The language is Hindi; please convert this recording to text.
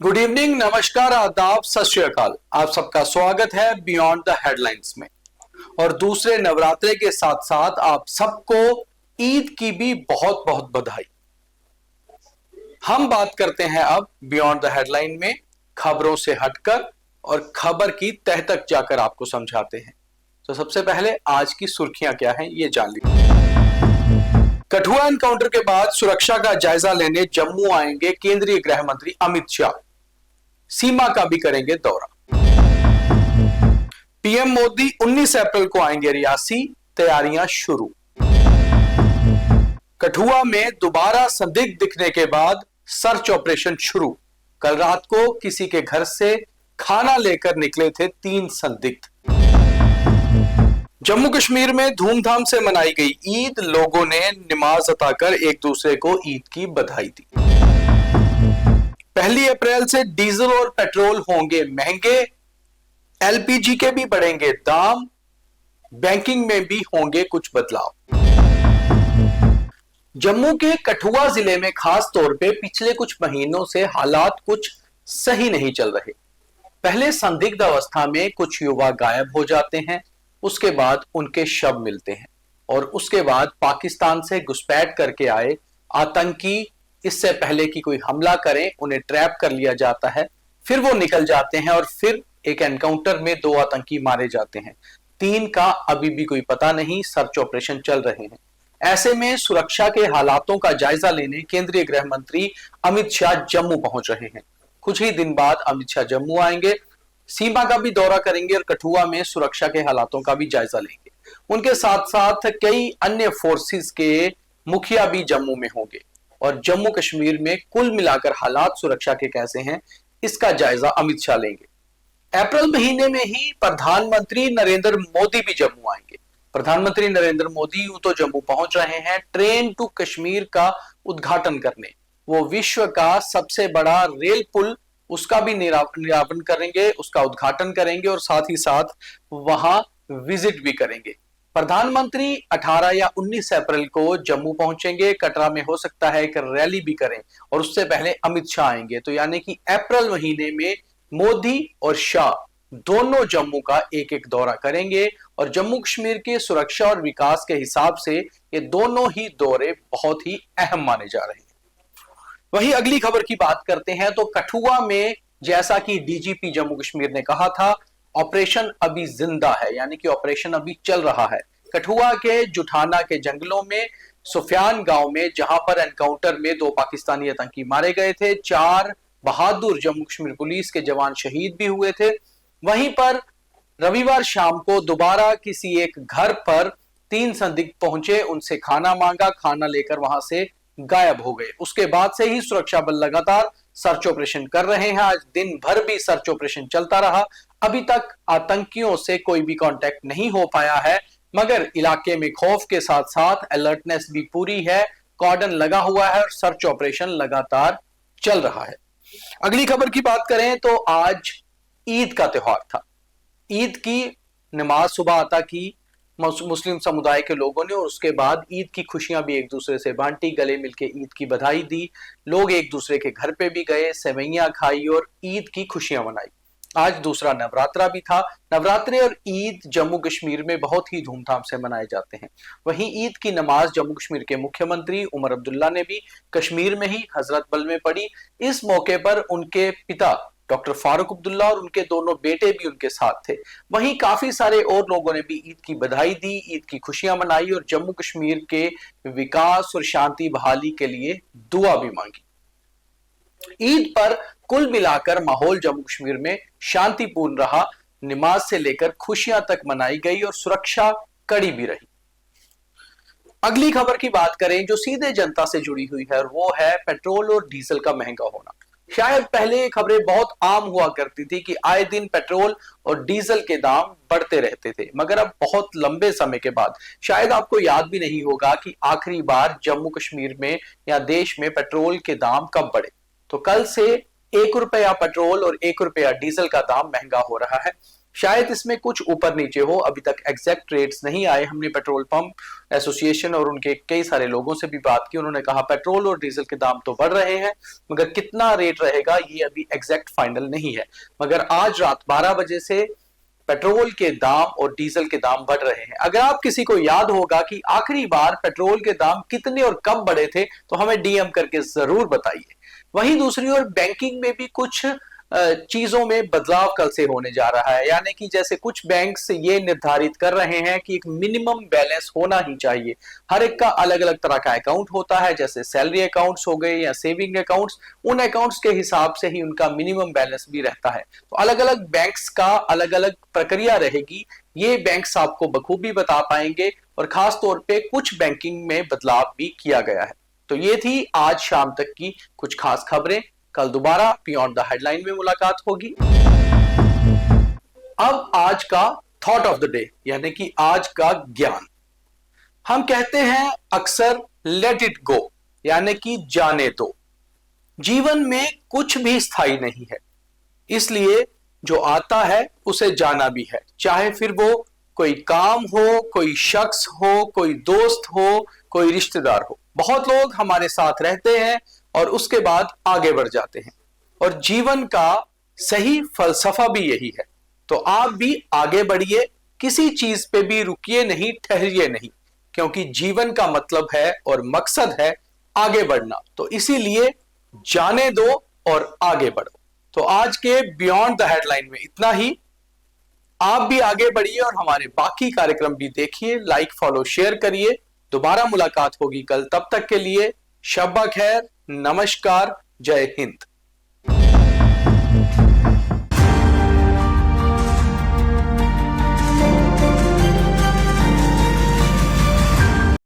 गुड इवनिंग, नमस्कार, आदाब, सत श्री अकाल। आप सबका स्वागत है बियॉन्ड द हेडलाइंस में। और दूसरे नवरात्रे के साथ साथ आप सबको ईद की भी बहुत बहुत बधाई। हम बात करते हैं अब बियॉन्ड द हेडलाइन में खबरों से हटकर और खबर की तह तक जाकर आपको समझाते हैं। तो सबसे पहले आज की सुर्खियां क्या हैं ये जान लीजिए। कठुआ एनकाउंटर के बाद सुरक्षा का जायजा लेने जम्मू आएंगे केंद्रीय गृह मंत्री अमित शाह। सीमा का भी करेंगे दौरा। पीएम मोदी 19 अप्रैल को आएंगे रियासी, तैयारियां शुरू। कठुआ में दोबारा संदिग्ध दिखने के बाद सर्च ऑपरेशन शुरू। कल रात को किसी के घर से खाना लेकर निकले थे 3 संदिग्ध। जम्मू कश्मीर में धूमधाम से मनाई गई ईद, लोगों ने नमाज अता कर एक दूसरे को ईद की बधाई दी। 1 अप्रैल से डीजल और पेट्रोल होंगे महंगे, एलपीजी के भी बढ़ेंगे दाम, बैंकिंग में भी होंगे कुछ बदलाव। जम्मू के कठुआ जिले में खास तौर पे पिछले कुछ महीनों से हालात कुछ सही नहीं चल रहे। पहले संदिग्ध अवस्था में कुछ युवा गायब हो जाते हैं, उसके बाद उनके शव मिलते हैं और उसके बाद पाकिस्तान से घुसपैठ करके आए आतंकी इससे पहले कि कोई हमला करें उन्हें ट्रैप कर लिया जाता है, फिर वो निकल जाते हैं और फिर एक एनकाउंटर में 2 आतंकी मारे जाते हैं। 3 का अभी भी कोई पता नहीं, सर्च ऑपरेशन चल रहे हैं। ऐसे में सुरक्षा के हालातों का जायजा लेने केंद्रीय गृह मंत्री अमित शाह जम्मू पहुंच रहे हैं। कुछ ही दिन बाद अमित शाह जम्मू आएंगे, सीमा का भी दौरा करेंगे और कठुआ में सुरक्षा के हालातों का भी जायजा लेंगे। उनके साथ साथ कई अन्य फोर्सेस के मुखिया भी जम्मू में होंगे और जम्मू कश्मीर में कुल मिलाकर हालात सुरक्षा के कैसे हैं इसका जायजा अमित शाह लेंगे। अप्रैल महीने में ही प्रधानमंत्री नरेंद्र मोदी भी जम्मू आएंगे। प्रधानमंत्री नरेंद्र मोदी यूं तो जम्मू पहुंच रहे हैं ट्रेन टू कश्मीर का उद्घाटन करने। वो विश्व का सबसे बड़ा रेल पुल, उसका भी निरापन करेंगे, उसका उद्घाटन करेंगे और साथ ही साथ वहां विजिट भी करेंगे। प्रधानमंत्री 18 या 19 अप्रैल को जम्मू पहुंचेंगे। कटरा में हो सकता है एक रैली भी करें और उससे पहले अमित शाह आएंगे। तो यानी कि अप्रैल महीने में मोदी और शाह दोनों जम्मू का एक एक दौरा करेंगे और जम्मू कश्मीर के सुरक्षा और विकास के हिसाब से ये दोनों ही दौरे बहुत ही अहम माने जा रहे हैं। वहीं अगली खबर की बात करते हैं तो कठुआ में जैसा कि डीजीपी जम्मू कश्मीर ने कहा था, ऑपरेशन अभी जिंदा है, यानी कि ऑपरेशन अभी चल रहा है। कठुआ के जुठाना के जंगलों में सुफियान गांव में जहां पर एनकाउंटर में 2 पाकिस्तानी आतंकी मारे गए थे, 4 बहादुर जम्मू कश्मीर पुलिस के जवान शहीद भी हुए थे। वहीं पर रविवार शाम को दोबारा किसी एक घर पर 3 संदिग्ध पहुंचे, उनसे खाना मांगा, खाना लेकर वहां से गायब हो गए। उसके बाद से ही सुरक्षा बल लगातार सर्च ऑपरेशन कर रहे हैं। आज दिन भर भी सर्च ऑपरेशन चलता रहा। अभी तक आतंकियों से कोई भी कांटेक्ट नहीं हो पाया है, मगर इलाके में खौफ के साथ साथ अलर्टनेस भी पूरी है, कॉर्डन लगा हुआ है और सर्च ऑपरेशन लगातार चल रहा है। अगली खबर की बात करें तो आज ईद का त्योहार था। ईद की नमाज सुबह अता की मुस्लिम समुदाय के लोगों ने और उसके बाद ईद की खुशियां भी एक दूसरे से बांटी, गले मिलके ईद की बधाई दी। लोग एक दूसरे के घर पे भी गए, सेवैयां खाई और ईद की खुशियां मनाई। आज दूसरा नवरात्रा भी था। नवरात्रे और ईद जम्मू कश्मीर में बहुत ही धूमधाम से मनाए जाते हैं। वहीं ईद की नमाज जम्मू कश्मीर के मुख्यमंत्री उमर अब्दुल्ला ने भी कश्मीर में ही हजरत बल में पढ़ी। इस मौके पर उनके पिता डॉक्टर फारूक अब्दुल्ला और उनके दोनों बेटे भी उनके साथ थे। वहीं काफी सारे और लोगों ने भी ईद की बधाई दी, ईद की खुशियां मनाई और जम्मू कश्मीर के विकास और शांति बहाली के लिए दुआ भी मांगी। ईद पर कुल मिलाकर माहौल जम्मू कश्मीर में शांतिपूर्ण रहा। नमाज से लेकर खुशियां तक मनाई गई और सुरक्षा कड़ी भी रही। अगली खबर की बात करें जो सीधे जनता से जुड़ी हुई है, वो है पेट्रोल और डीजल का महंगा होना। शायद पहले ये खबरें बहुत आम हुआ करती थी कि आए दिन पेट्रोल और डीजल के दाम बढ़ते रहते थे, मगर अब बहुत लंबे समय के बाद, शायद आपको याद भी नहीं होगा कि आखिरी बार जम्मू कश्मीर में या देश में पेट्रोल के दाम कब बढ़े। तो कल से 1 रुपया पेट्रोल और 1 रुपया डीजल का दाम महंगा हो रहा है। शायद इसमें कुछ ऊपर नीचे हो, अभी तक एग्जैक्ट रेट्स नहीं आए। हमने पेट्रोल पंप एसोसिएशन और उनके कई सारे लोगों से भी बात की, उन्होंने कहा पेट्रोल और डीजल के दाम तो बढ़ रहे हैं, मगर कितना रेट रहेगा ये अभी एग्जैक्ट फाइनल नहीं है। मगर आज रात 12 बजे से पेट्रोल के दाम और डीजल के दाम बढ़ रहे हैं। अगर आप किसी को याद होगा कि आखिरी बार पेट्रोल के दाम कितने और कब बढ़े थे तो हमें डीएम करके जरूर बताइए। वहीं दूसरी ओर बैंकिंग में भी कुछ चीजों में बदलाव कल से होने जा रहा है, यानी कि जैसे कुछ बैंक्स ये निर्धारित कर रहे हैं कि एक मिनिमम बैलेंस होना ही चाहिए। हर एक का अलग अलग तरह का अकाउंट होता है, जैसे सैलरी अकाउंट्स हो गए या सेविंग अकाउंट्स, उन अकाउंट्स के हिसाब से ही उनका मिनिमम बैलेंस भी रहता है। तो अलग अलग बैंक्स का अलग अलग प्रक्रिया रहेगी, ये बैंक्स आपको बखूबी बता पाएंगे, और खास तौर पे कुछ बैंकिंग में बदलाव भी किया गया है। तो ये थी आज शाम तक की कुछ खास खबरें। कल दोबारा बियॉन्ड द हेडलाइन में मुलाकात होगी। अब आज का थॉट ऑफ द डे, यानी कि आज का ज्ञान। हम कहते हैं अक्सर लेट इट गो, यानी कि जाने दो। जीवन में कुछ भी स्थायी नहीं है, इसलिए जो आता है उसे जाना भी है, चाहे फिर वो कोई काम हो, कोई शख्स हो, कोई दोस्त हो, कोई रिश्तेदार हो। बहुत लोग हमारे साथ रहते हैं और उसके बाद आगे बढ़ जाते हैं, और जीवन का सही फलसफा भी यही है। तो आप भी आगे बढ़िए, किसी चीज पे भी रुकिए नहीं, ठहरिए नहीं, क्योंकि जीवन का मतलब है और मकसद है आगे बढ़ना। तो इसीलिए जाने दो और आगे बढ़ो। तो आज के बियॉन्ड द हेडलाइन में इतना ही। आप भी आगे बढ़िए और हमारे बाकी कार्यक्रम भी देखिए, लाइक फॉलो शेयर करिए। दोबारा मुलाकात होगी कल, तब तक के लिए शब्बा खैर, नमस्कार, जय हिंद।